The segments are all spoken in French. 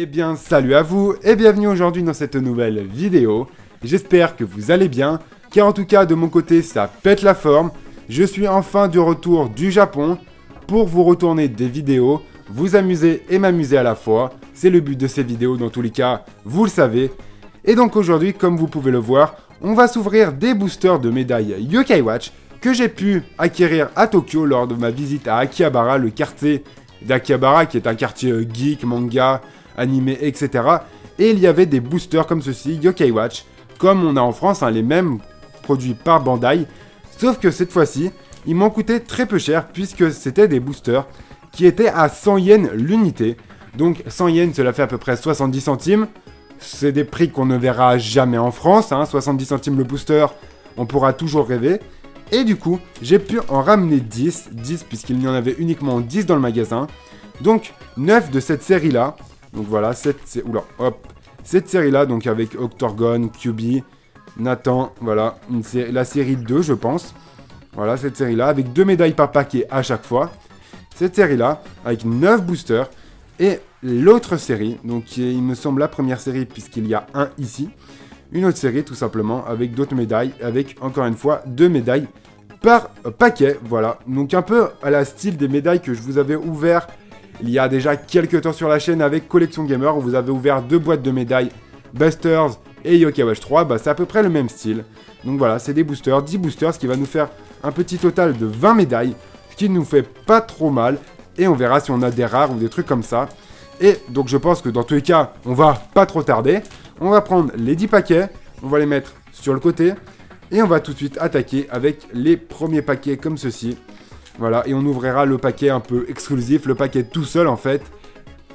Eh bien, salut à vous et bienvenue aujourd'hui dans cette nouvelle vidéo. J'espère que vous allez bien, car en tout cas de mon côté ça pète la forme. Je suis enfin du retour du Japon pour vous retourner des vidéos, vous amuser et m'amuser à la fois. C'est le but de ces vidéos dans tous les cas, vous le savez. Et donc aujourd'hui, comme vous pouvez le voir, on va s'ouvrir des boosters de médailles Yokai Watch que j'ai pu acquérir à Tokyo lors de ma visite à Akihabara, le quartier d'Akihabara qui est un quartier geek, manga, animé, etc. Et il y avait des boosters comme ceci, Yokai Watch, comme on a en France, hein, les mêmes produits par Bandai. Sauf que cette fois-ci, ils m'ont coûté très peu cher puisque c'était des boosters qui étaient à 100 yens l'unité. Donc 100 yens, cela fait à peu près 70 centimes. C'est des prix qu'on ne verra jamais en France, hein, 70 centimes le booster, on pourra toujours rêver. Et du coup, j'ai pu en ramener 10 puisqu'il y en avait uniquement 10 dans le magasin. Donc 9 de cette série-là. Donc voilà, cette série-là, donc avec Octorgon, QB, Nathan, voilà, la série 2 je pense. Voilà, cette série-là, avec 2 médailles par paquet à chaque fois. Cette série-là, avec 9 boosters. Et l'autre série, donc qui est, il me semble, la première série, puisqu'il y a un ici. Une autre série, tout simplement, avec d'autres médailles, avec, encore une fois, 2 médailles par paquet, voilà. Donc un peu à la style des médailles que je vous avais ouvert il y a déjà quelques temps sur la chaîne avec Collection Gamer, où vous avez ouvert 2 boîtes de médailles Busters et Yokai Watch 3, bah c'est à peu près le même style. Donc voilà, c'est des boosters, 10 boosters, ce qui va nous faire un petit total de 20 médailles, ce qui ne nous fait pas trop mal. Et on verra si on a des rares ou des trucs comme ça. Et donc je pense que dans tous les cas, on va pas trop tarder. On va prendre les 10 paquets, on va les mettre sur le côté. Et on va tout de suite attaquer avec les premiers paquets comme ceci. Voilà, et on ouvrira le paquet un peu exclusif, le paquet tout seul en fait,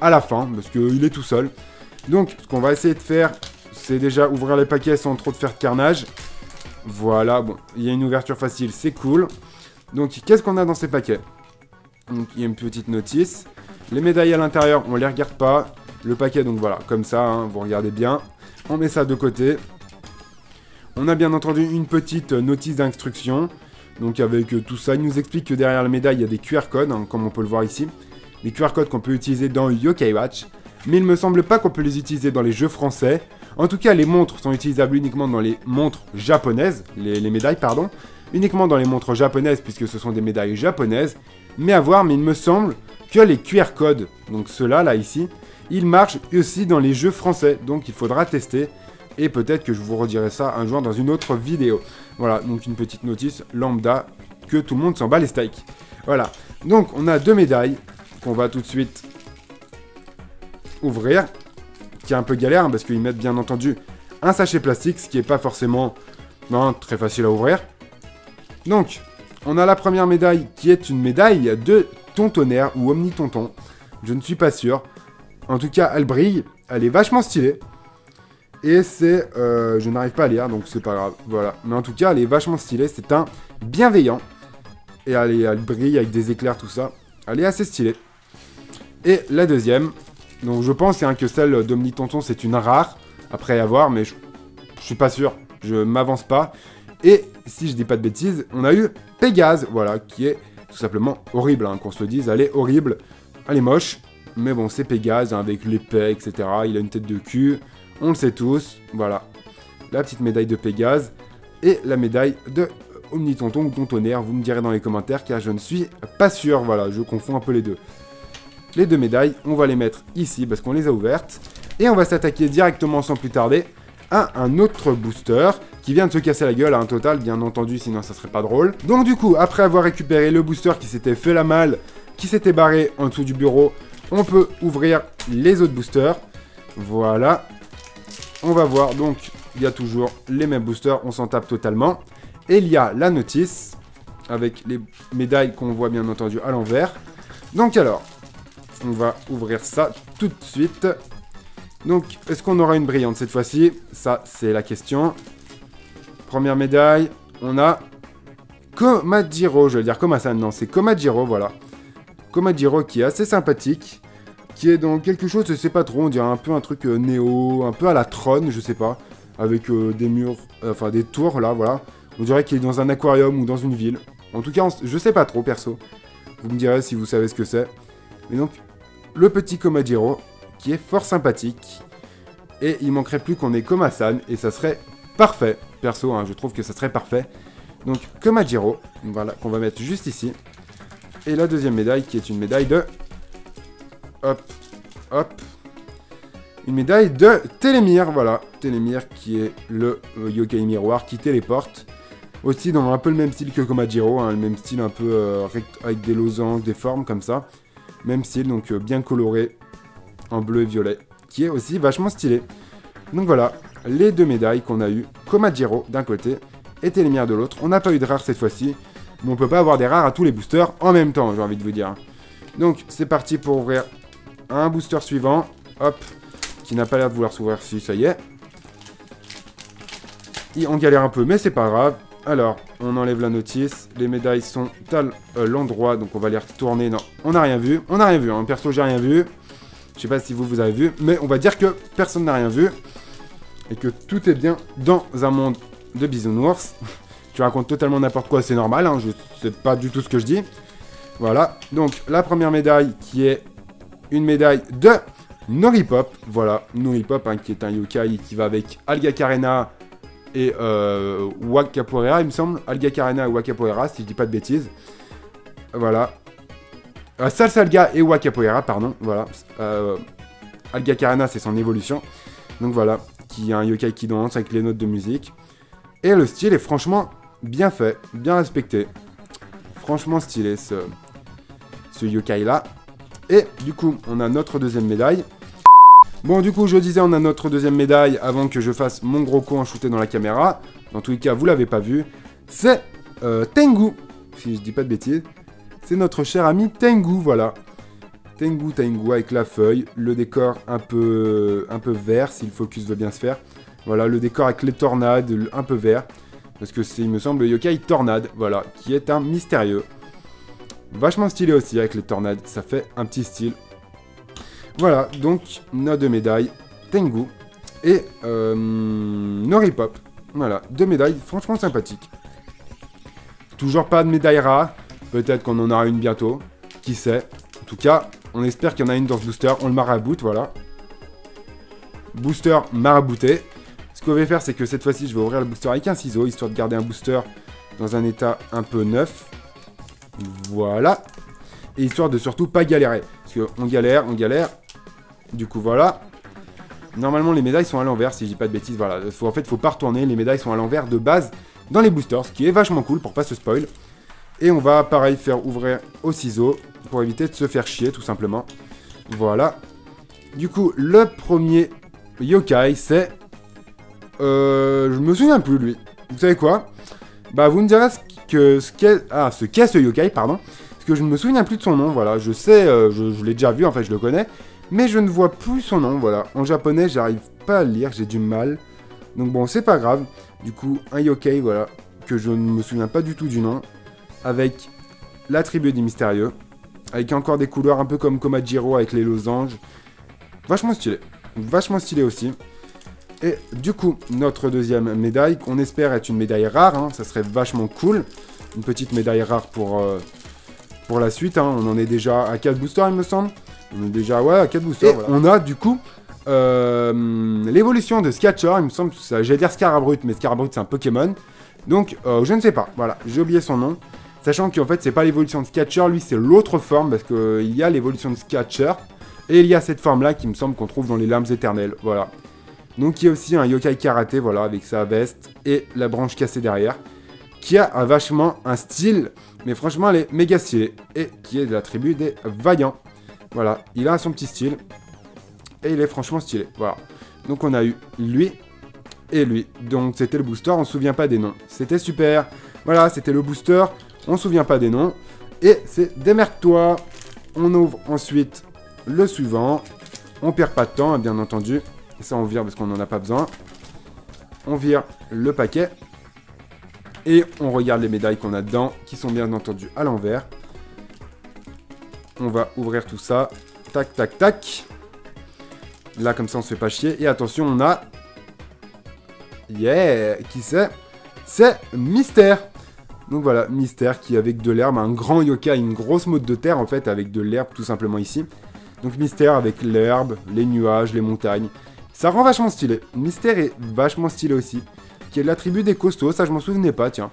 à la fin, parce qu'il est tout seul. Donc ce qu'on va essayer de faire, c'est déjà ouvrir les paquets sans trop de faire de carnage. Voilà, bon, il y a une ouverture facile, c'est cool. Donc qu'est-ce qu'on a dans ces paquets? Donc il y a une petite notice. Les médailles à l'intérieur, on les regarde pas. Le paquet, donc voilà, comme ça, hein, vous regardez bien. On met ça de côté. On a bien entendu une petite notice d'instruction. Donc avec tout ça, il nous explique que derrière la médaille, il y a des QR codes, hein, comme on peut le voir ici. Des QR codes qu'on peut utiliser dans Yokai Watch. Mais il me semble pas qu'on peut les utiliser dans les jeux français. En tout cas, les montres sont utilisables uniquement dans les montres japonaises. Les médailles, pardon. Uniquement dans les montres japonaises, puisque ce sont des médailles japonaises. Mais à voir, mais il me semble que les QR codes, donc ceux-là, là, ici, ils marchent aussi dans les jeux français. Donc il faudra tester. Et peut-être que je vous redirai ça un jour dans une autre vidéo. Voilà, donc une petite notice lambda que tout le monde s'en bat les steaks. Voilà, donc on a 2 médailles qu'on va tout de suite ouvrir. Qui est un peu galère, hein, parce qu'ils mettent bien entendu un sachet plastique, ce qui n'est pas forcément très facile à ouvrir. Donc, on a la première médaille qui est une médaille de Tontonnaire ou Omni-Tonton. Je ne suis pas sûr. En tout cas, elle brille, elle est vachement stylée. Et c'est... je n'arrive pas à lire, donc c'est pas grave. Voilà. Mais en tout cas, elle est vachement stylée. C'est un bienveillant. Et elle brille avec des éclairs, tout ça. Elle est assez stylée. Et la deuxième. Donc je pense hein, que celle d'Omni Tonton, c'est une rare. Après à voir, mais je suis pas sûr. Je m'avance pas. Et si je dis pas de bêtises, on a eu Pégase. Voilà, qui est tout simplement horrible. Hein, qu'on se le dise, elle est horrible. Elle est moche. Mais bon, c'est Pégase hein, avec l'épée, etc. Il a une tête de cul. On le sait tous, voilà. La petite médaille de Pégase et la médaille de Omni-Tonton ou Tontonnaire, vous me direz dans les commentaires car je ne suis pas sûr, voilà, je confonds un peu les deux. Les 2 médailles, on va les mettre ici parce qu'on les a ouvertes. Et on va s'attaquer directement sans plus tarder à un autre booster qui vient de se casser la gueule à un total, bien entendu, sinon ça serait pas drôle. Donc du coup, après avoir récupéré le booster qui s'était fait la malle, qui s'était barré en dessous du bureau, on peut ouvrir les autres boosters. Voilà. On va voir, donc, il y a toujours les mêmes boosters, on s'en tape totalement. Et il y a la notice, avec les médailles qu'on voit bien entendu à l'envers. Donc alors, on va ouvrir ça tout de suite. Donc, est-ce qu'on aura une brillante cette fois-ci? Ça, c'est la question. Première médaille, on a Komajiro, je vais dire Komasan, non, c'est Komajiro, voilà. Komajiro qui est assez sympathique. Qui est dans quelque chose, je sais pas trop, on dirait un peu un truc néo, un peu à la Tron, je sais pas, avec des murs, enfin des tours là, voilà. On dirait qu'il est dans un aquarium ou dans une ville. En tout cas, je sais pas trop, perso. Vous me direz si vous savez ce que c'est. Mais donc, le petit Komajiro, qui est fort sympathique. Et il manquerait plus qu'on ait Koma-san, et ça serait parfait. Perso, hein, je trouve que ça serait parfait. Donc, Komajiro, voilà, qu'on va mettre juste ici. Et la deuxième médaille, qui est une médaille de... Hop, hop. Une médaille de Télémir, voilà. Télémir, qui est le yokai miroir qui téléporte. Aussi dans un peu le même style que Komajiro, hein, le même style un peu avec des losanges, des formes comme ça. Même style, donc bien coloré, en bleu et violet, qui est aussi vachement stylé. Donc voilà, les deux médailles qu'on a eues, Komajiro d'un côté et Télémir de l'autre. On n'a pas eu de rares cette fois-ci, mais on peut pas avoir des rares à tous les boosters en même temps, j'ai envie de vous dire. Donc c'est parti pour ouvrir un booster suivant, hop, qui n'a pas l'air de vouloir s'ouvrir, si ça y est. On galère un peu, mais c'est pas grave. Alors, on enlève la notice, les médailles sont à l'endroit, donc on va les retourner. Non, on n'a rien vu, hein. Perso, j'ai rien vu. Je sais pas si vous avez vu, mais on va dire que personne n'a rien vu. Et que tout est bien dans un monde de bisounours. Tu racontes totalement n'importe quoi, c'est normal, hein, je sais pas du tout ce que je dis. Voilà, donc la première médaille qui est une médaille de Noripop. Voilà, Noripop, hein, qui est un yokai qui va avec Alga Carena et Wakapoera, il me semble. Alga Carena et Wakapoera, si je dis pas de bêtises. Voilà. Salsalga et Wakapoera, pardon. Voilà. Alga Carena, c'est son évolution. Donc voilà, qui est un yokai qui danse avec les notes de musique. Et le style est franchement bien fait, bien respecté. Franchement stylé, ce yokai-là. Et du coup, on a notre deuxième médaille. Bon, du coup, je disais, on a notre deuxième médaille avant que je fasse mon gros con en shooter dans la caméra. Dans tous les cas, vous l'avez pas vu. C'est Tengu, si je dis pas de bêtises. C'est notre cher ami Tengu, voilà. Tengu avec la feuille, le décor un peu vert, si le focus veut bien se faire. Voilà, le décor avec les tornades, un peu vert. Parce que c'est, il me semble, le yokai Tornade, voilà, qui est un mystérieux. Vachement stylé aussi avec les tornades, ça fait un petit style. Voilà, donc nos deux médailles, Tengu et Noripop. Voilà, deux médailles franchement sympathiques. Toujours pas de médaille rare, peut-être qu'on en aura une bientôt, qui sait. En tout cas, on espère qu'il y en a une dans ce booster, on le maraboute, voilà. Booster marabouté. Ce qu'on va faire, c'est que cette fois-ci, je vais ouvrir le booster avec un ciseau, histoire de garder un booster dans un état un peu neuf. Voilà. Et histoire de surtout pas galérer. Parce qu'on galère, on galère. Du coup, voilà. Normalement, les médailles sont à l'envers, si je dis pas de bêtises. Voilà. En fait, faut pas retourner. Les médailles sont à l'envers de base dans les boosters, ce qui est vachement cool pour pas se spoil. Et on va, pareil, faire ouvrir au ciseau pour éviter de se faire chier, tout simplement. Voilà. Du coup, le premier yokai, c'est... je me souviens plus, lui. Vous savez quoi? Bah, vous me direz ce qu'est ce yokai, pardon. Parce que je ne me souviens plus de son nom, voilà. Je sais, je l'ai déjà vu, en fait, je le connais. Mais je ne vois plus son nom, voilà. En japonais, j'arrive pas à le lire, j'ai du mal. Donc bon, c'est pas grave. Du coup, un yokai, voilà, que je ne me souviens pas du tout du nom. Avec l'attribut des mystérieux. Avec encore des couleurs un peu comme Komajiro avec les losanges. Vachement stylé. Vachement stylé aussi. Et du coup, notre deuxième médaille, qu'on espère être une médaille rare, hein, ça serait vachement cool. Une petite médaille rare pour la suite, hein. On en est déjà à 4 boosters, il me semble. On est déjà, ouais, à 4 boosters. Et voilà. On a, du coup, l'évolution de Scatcher, il me semble, j'allais dire Scarabrut, mais Scarabrut, c'est un Pokémon. Donc, je ne sais pas, voilà, j'ai oublié son nom. Sachant qu'en fait, c'est pas l'évolution de Scatcher, lui, c'est l'autre forme, parce qu'il y a l'évolution de Scatcher. Et il y a cette forme-là qui me semble qu'on trouve dans les larmes éternelles, voilà. Donc il y a aussi un yokai karaté, voilà, avec sa veste et la branche cassée derrière, qui a vachement un style, mais franchement elle est méga stylée, et qui est de la tribu des vaillants. Voilà, il a son petit style, et il est franchement stylé, voilà. Donc on a eu lui et lui, donc c'était le booster, on se souvient pas des noms, c'était super. Voilà, c'était le booster, on se souvient pas des noms, et c'est démerde-toi. On ouvre ensuite le suivant, on perd pas de temps, bien entendu. Ça, on vire parce qu'on n'en a pas besoin. On vire le paquet. Et on regarde les médailles qu'on a dedans, qui sont bien entendu à l'envers. On va ouvrir tout ça. Tac, tac, tac. Là, comme ça, on se fait pas chier. Et attention, on a... Yeah! Qui c'est? C'est Mystère. Donc voilà, Mystère qui, avec de l'herbe, un grand yokai, une grosse motte de terre, en fait, avec de l'herbe, tout simplement ici. Donc Mystère avec l'herbe, les nuages, les montagnes. Ça rend vachement stylé. Mystère est vachement stylé aussi. Qui est l'attribut des costauds, ça je m'en souvenais pas, tiens.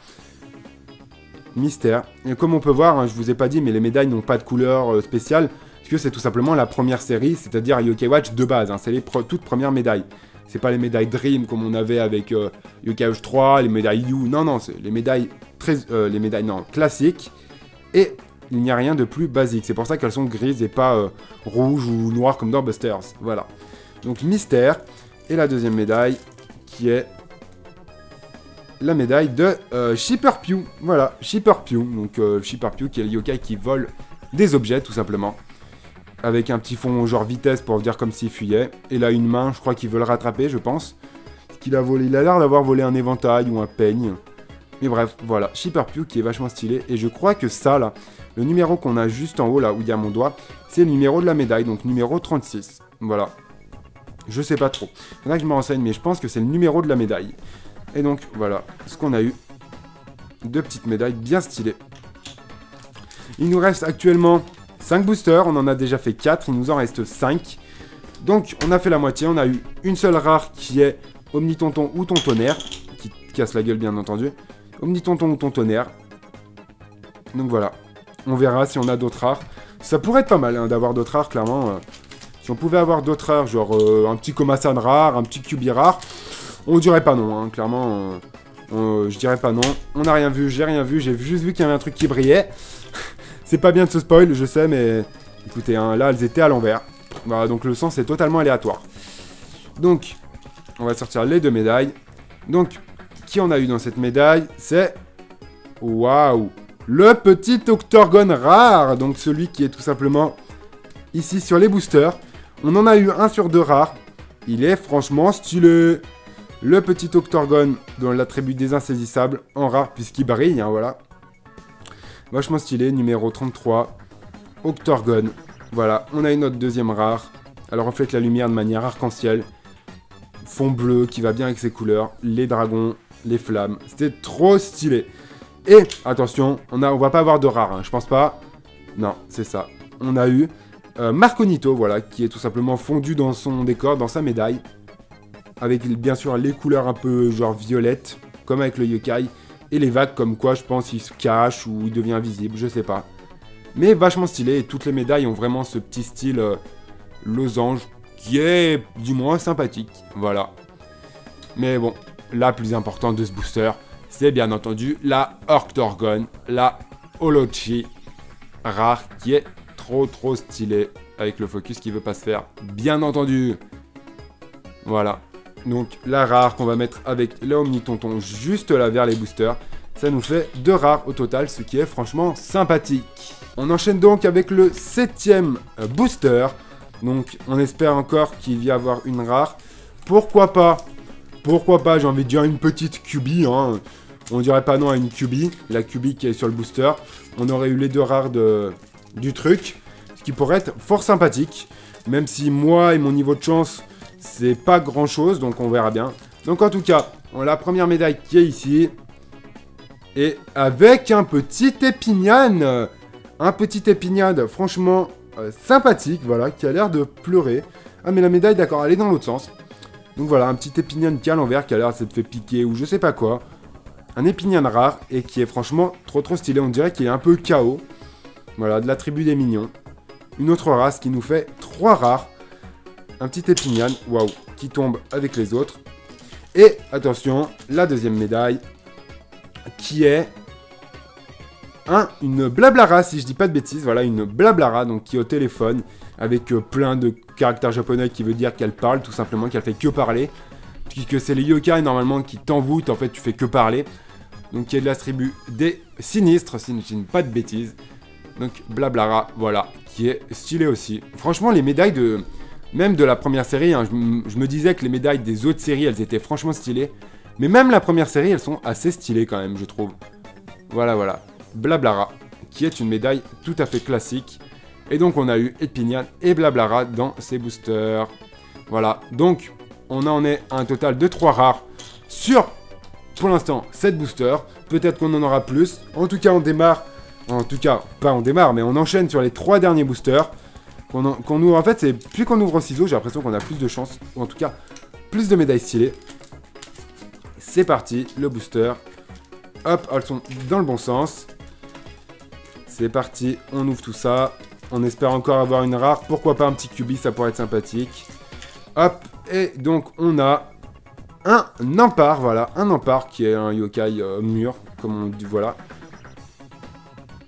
Mystère. Et comme on peut voir, hein, je vous ai pas dit, mais les médailles n'ont pas de couleur spéciale. Parce que c'est tout simplement la première série, c'est-à-dire Yokai Watch de base. Hein, c'est les toutes premières médailles. C'est pas les médailles Dream comme on avait avec Yokai Watch 3, les médailles You. Non, non, c'est les médailles classiques. Et il n'y a rien de plus basique. C'est pour ça qu'elles sont grises et pas rouges ou noires comme dans Busters. Voilà. Donc Mystère. Et la deuxième médaille qui est la médaille de Shipper Pew. Voilà, Shipper Pew. Donc Shipper Pew qui est le yokai qui vole des objets tout simplement. Avec un petit fond genre vitesse pour dire comme s'il fuyait. Et là une main, je crois qu'il veut le rattraper, je pense. Il a l'air d'avoir volé un éventail ou un peigne. Mais bref, voilà, Shipper Pew qui est vachement stylé. Et je crois que ça là, le numéro qu'on a juste en haut là où il y a mon doigt, c'est le numéro de la médaille, donc numéro 36. Voilà. Je sais pas trop. Il faudra que je me renseigne, mais je pense que c'est le numéro de la médaille. Et donc voilà, ce qu'on a eu. Deux petites médailles bien stylées. Il nous reste actuellement 5 boosters, on en a déjà fait 4, il nous en reste 5. Donc on a fait la moitié, on a eu une seule rare qui est Omnitonton ou Tontonnerre, qui casse la gueule bien entendu. Omnitonton ou Tontonnerre. Donc voilà, on verra si on a d'autres rares. Ça pourrait être pas mal hein, d'avoir d'autres rares, clairement. Si on pouvait avoir d'autres rares, genre un petit Komasan rare, un petit Kyubi rare, on dirait pas non, hein, clairement. Je dirais pas non. On n'a rien vu, j'ai rien vu, j'ai juste vu qu'il y avait un truc qui brillait. C'est pas bien de se spoil, je sais, mais écoutez, hein, là, elles étaient à l'envers. Voilà, donc le sens est totalement aléatoire. Donc, on va sortir les deux médailles. Donc, qui on a eu dans cette médaille? C'est... Waouh! Le petit Octorgon rare. Donc, celui qui est tout simplement ici sur les boosters. On en a eu un sur 2 rares. Il est franchement stylé. Le petit Octorgon dans l'attribut des insaisissables en rare, puisqu'il brille, hein, voilà. Vachement stylé, numéro 33, Octorgon. Voilà, on a une autre deuxième rare. Elle reflète la lumière de manière arc-en-ciel. Fond bleu qui va bien avec ses couleurs. Les dragons, les flammes. C'était trop stylé. Et, attention, on va pas avoir de rare, hein, je pense pas. Non, c'est ça. On a eu Marconito, voilà, qui est tout simplement fondu dans son décor, dans sa médaille. Avec bien sûr les couleurs un peu genre violettes, comme avec le yokai. Et les vagues comme quoi je pense il se cache ou il devient invisible, je sais pas. Mais vachement stylé et toutes les médailles ont vraiment ce petit style losange qui est du moins sympathique. Voilà. Mais bon, la plus importante de ce booster, c'est bien entendu la Octorgon, la Olochi rare qui est trop stylée avec le focus qui veut pas se faire, bien entendu. Voilà. Donc la rare qu'on va mettre avec la Omnitonton juste là vers les boosters. Ça nous fait 2 rares au total, ce qui est franchement sympathique. On enchaîne donc avec le 7e booster. Donc on espère encore qu'il va y avoir une rare. Pourquoi pas, j'ai envie de dire une petite QB. Hein. On dirait pas non à une QB. La QB qui est sur le booster. On aurait eu les 2 rares du truc. Ce qui pourrait être fort sympathique. Même si moi et mon niveau de chance... c'est pas grand chose, donc on verra bien. Donc en tout cas, on a la première médaille qui est ici. Et avec un petit Épinyan. Un petit Épinyan franchement sympathique, voilà, qui a l'air de pleurer. Ah mais la médaille, d'accord, elle est dans l'autre sens. Donc voilà, un petit Épinyan qui a l'envers, qui a l'air de s'être fait piquer ou je sais pas quoi. Un Épinyan rare et qui est franchement trop stylé. On dirait qu'il est un peu KO. Voilà, de la tribu des mignons. Une autre race qui nous fait 3 rares. Un petit Épinyan, waouh, qui tombe avec les autres. Et attention, la deuxième médaille, qui est une Blablara, si je dis pas de bêtises. Voilà, une Blablara, donc qui est au téléphone, avec plein de caractères japonais qui veut dire qu'elle parle, tout simplement, qu'elle fait que parler. Puisque c'est les yokai, normalement, qui t'envoûtent, en fait, tu fais que parler. Donc, qui est de la tribu des sinistres, si je ne dis pas de bêtises. Donc, Blablara, voilà, qui est stylé aussi. Franchement, les médailles même de la première série, hein, je me disais que les médailles des autres séries, elles étaient franchement stylées. Mais même la première série, elles sont assez stylées quand même, je trouve. Voilà. Blablara, qui est une médaille tout à fait classique. Et donc, on a eu Épinyan et Blablara dans ces boosters. Voilà, donc, on en est à un total de 3 rares sur, pour l'instant, 7 boosters. Peut-être qu'on en aura plus. En tout cas, on démarre. En tout cas, pas on démarre, mais on enchaîne sur les 3 derniers boosters. qu'on ouvre. En fait, c'est plus qu'on ouvre au ciseau, j'ai l'impression qu'on a plus de chance. Ou en tout cas, plus de médailles stylées. C'est parti, le booster. Hop, elles sont dans le bon sens. C'est parti, on ouvre tout ça. On espère encore avoir une rare. Pourquoi pas un petit QB, ça pourrait être sympathique. Hop, et donc on a un Empare, voilà. Un Empare qui est un yokai mûr, comme on dit, voilà.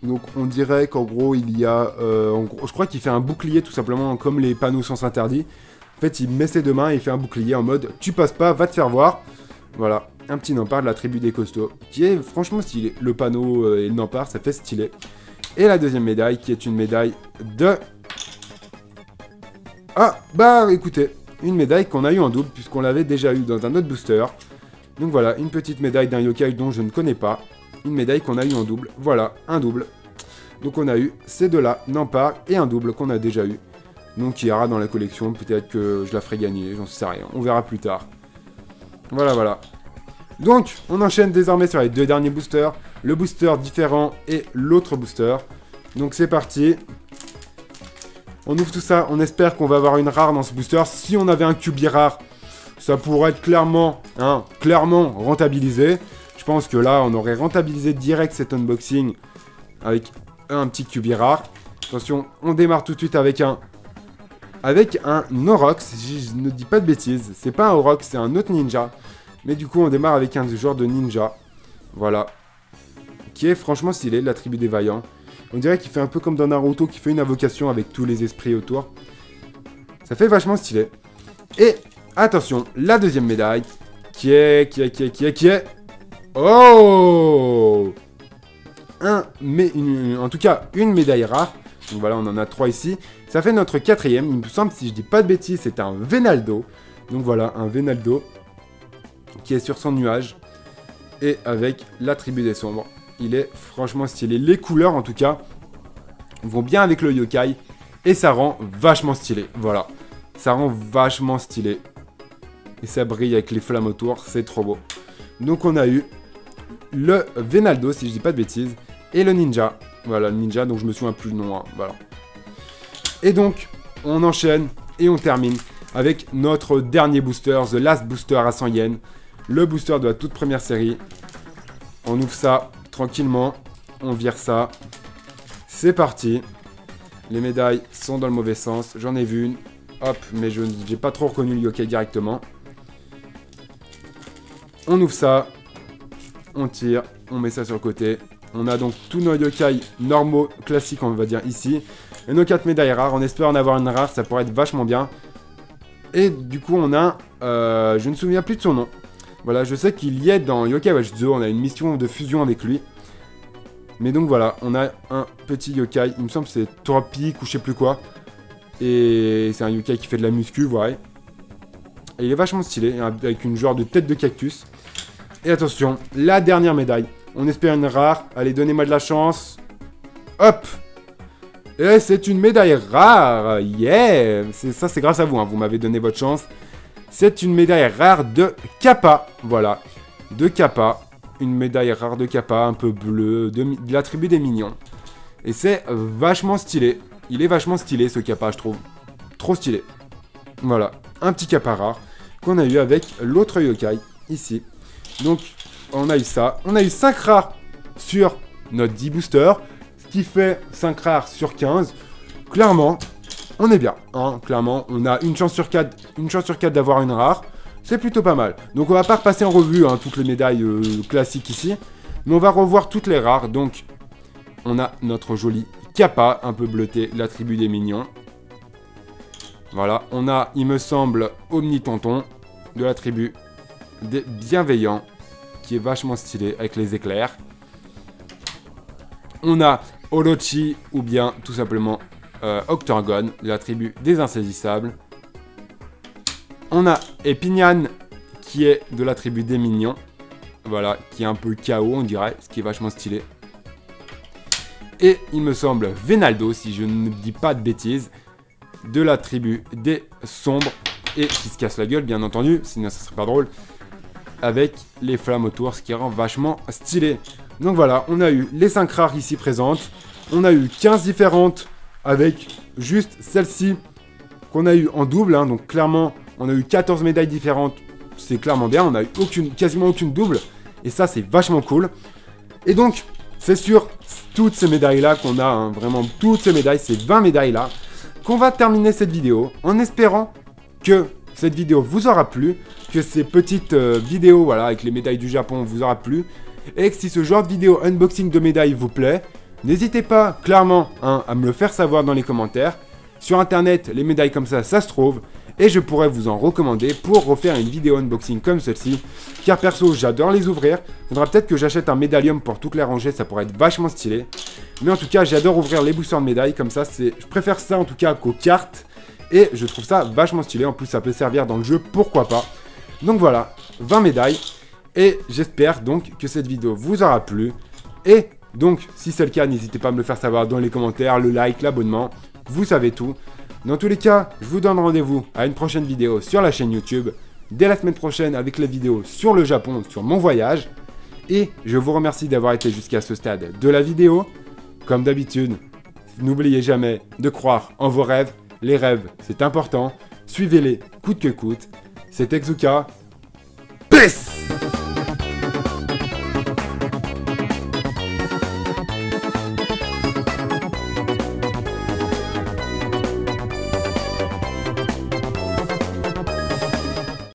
Donc on dirait qu'en gros il y a... je crois qu'il fait un bouclier tout simplement comme les panneaux sens interdits. En fait il met ses deux mains et il fait un bouclier en mode tu passes pas, va te faire voir. Voilà, un petit Nampare de la tribu des costauds qui est franchement stylé. Le panneau et le Nampare ça fait stylé. Et la deuxième médaille qui est une médaille de... Ah bah écoutez, une médaille qu'on a eu en double puisqu'on l'avait déjà eu dans un autre booster. Donc voilà, une petite médaille d'un yokai dont je ne connais pas. Une médaille qu'on a eu en double. Voilà, un double. Donc on a eu ces deux-là, Nampare et un double qu'on a déjà eu. Donc il y aura dans la collection, peut-être que je la ferai gagner, j'en sais rien. On verra plus tard. Voilà, voilà. Donc, on enchaîne désormais sur les deux derniers boosters. Le booster différent et l'autre booster. Donc c'est parti. On ouvre tout ça, on espère qu'on va avoir une rare dans ce booster. Si on avait un QB rare, ça pourrait être clairement rentabilisé. Je pense que là, on aurait rentabilisé direct cet unboxing avec un petit QB rare. Attention, on démarre tout de suite avec un Aurox, si je ne dis pas de bêtises. C'est pas un Aurox, c'est un autre ninja. Mais du coup, on démarre avec un genre de ninja. Voilà. Qui est franchement stylé, de la tribu des vaillants. On dirait qu'il fait un peu comme dans Naruto, qui fait une invocation avec tous les esprits autour. Ça fait vachement stylé. Et attention, la deuxième médaille, qui est... Oh! En tout cas, une médaille rare. Donc voilà, on en a 3 ici. Ça fait notre quatrième. Il me semble, si je dis pas de bêtises, c'est un Venaldo. Donc voilà, un Venaldo qui est sur son nuage. Et avec la tribu des sombres. Il est franchement stylé. Les couleurs, en tout cas, vont bien avec le yokai. Et ça rend vachement stylé. Voilà. Ça rend vachement stylé. Et ça brille avec les flammes autour. C'est trop beau. Donc on a eu le Venaldo, si je dis pas de bêtises, et le ninja. Voilà, le ninja, donc je me souviens plus le nom. Hein, voilà. Et donc, on enchaîne et on termine avec notre dernier booster, The Last Booster à 100 yens. Le booster de la toute première série. On ouvre ça tranquillement. On vire ça. C'est parti. Les médailles sont dans le mauvais sens. J'en ai vu une. Hop, mais je n'ai pas trop reconnu le yokai directement. On ouvre ça. On tire, on met ça sur le côté. On a donc tous nos yokai normaux, classiques, on va dire ici. Et nos 4 médailles rares. On espère en avoir une rare, ça pourrait être vachement bien. Et du coup, on a... je ne me souviens plus de son nom. Voilà, je sais qu'il y est dans Yokai Watch 2. On a une mission de fusion avec lui. Mais donc voilà, on a un petit yokai. Il me semble que c'est Tropique ou je sais plus quoi. Et c'est un yokai qui fait de la muscu, voilà. Et il est vachement stylé, avec une genre de tête de cactus. Et attention, la dernière médaille. On espère une rare. Allez, donnez-moi de la chance. Hop! Et c'est une médaille rare. Yeah! Ça, c'est grâce à vous. Hein. Vous m'avez donné votre chance. C'est une médaille rare de Kappa. Voilà. De Kappa. Une médaille rare de Kappa, un peu bleue, de la tribu des mignons. Et c'est vachement stylé. Il est vachement stylé, ce Kappa, je trouve. Trop stylé. Voilà. Un petit Kappa rare qu'on a eu avec l'autre yokai, ici. Donc, on a eu ça. On a eu 5 rares sur notre 10 boosters. Ce qui fait 5 rares sur 15. Clairement, on est bien. Hein. Clairement, on a une chance sur 4 d'avoir une rare. C'est plutôt pas mal. Donc, on va pas repasser en revue hein, toutes les médailles classiques ici. Mais on va revoir toutes les rares. Donc, on a notre joli Kappa, un peu bleuté, la tribu des mignons. Voilà. On a, il me semble, Omni Tonton, de la tribu des bienveillants, qui est vachement stylé avec les éclairs. On a Orochi ou bien tout simplement Octagon, de la tribu des insaisissables. On a Epignan qui est de la tribu des mignons. Voilà, qui est un peu KO on dirait, ce qui est vachement stylé. Et il me semble Venaldo, si je ne dis pas de bêtises, de la tribu des sombres. Et qui se casse la gueule bien entendu, sinon ça serait pas drôle. Avec les flammes autour, ce qui rend vachement stylé. Donc voilà, on a eu les 5 rares ici présentes. On a eu 15 différentes avec juste celle-ci qu'on a eu en double, hein. Donc clairement, on a eu 14 médailles différentes, c'est clairement bien, on a eu quasiment aucune double, et ça c'est vachement cool. Et donc, c'est sur toutes ces médailles-là qu'on a, hein, vraiment toutes ces médailles, ces 20 médailles-là, qu'on va terminer cette vidéo, en espérant que cette vidéo vous aura plu, que ces petites vidéos, voilà, avec les médailles du Japon vous aura plu, et que si ce genre de vidéo unboxing de médailles vous plaît, n'hésitez pas, clairement, hein, à me le faire savoir dans les commentaires. Sur internet, les médailles comme ça se trouve, et je pourrais vous en recommander pour refaire une vidéo unboxing comme celle-ci, car perso, j'adore les ouvrir. Faudra peut-être que j'achète un médaillium pour toutes les ranger, ça pourrait être vachement stylé. Mais en tout cas, j'adore ouvrir les boosters de médailles, comme ça, je préfère ça en tout cas qu'aux cartes, et je trouve ça vachement stylé. En plus, ça peut servir dans le jeu, pourquoi pas. Donc voilà, 20 médailles, et j'espère donc que cette vidéo vous aura plu, et donc, si c'est le cas, n'hésitez pas à me le faire savoir dans les commentaires, le like, l'abonnement, vous savez tout. Dans tous les cas, je vous donne rendez-vous à une prochaine vidéo sur la chaîne YouTube, dès la semaine prochaine avec la vidéo sur le Japon, sur mon voyage. Et je vous remercie d'avoir été jusqu'à ce stade de la vidéo. Comme d'habitude, n'oubliez jamais de croire en vos rêves. Les rêves, c'est important. Suivez-les coûte que coûte. C'est Exuka. Peace!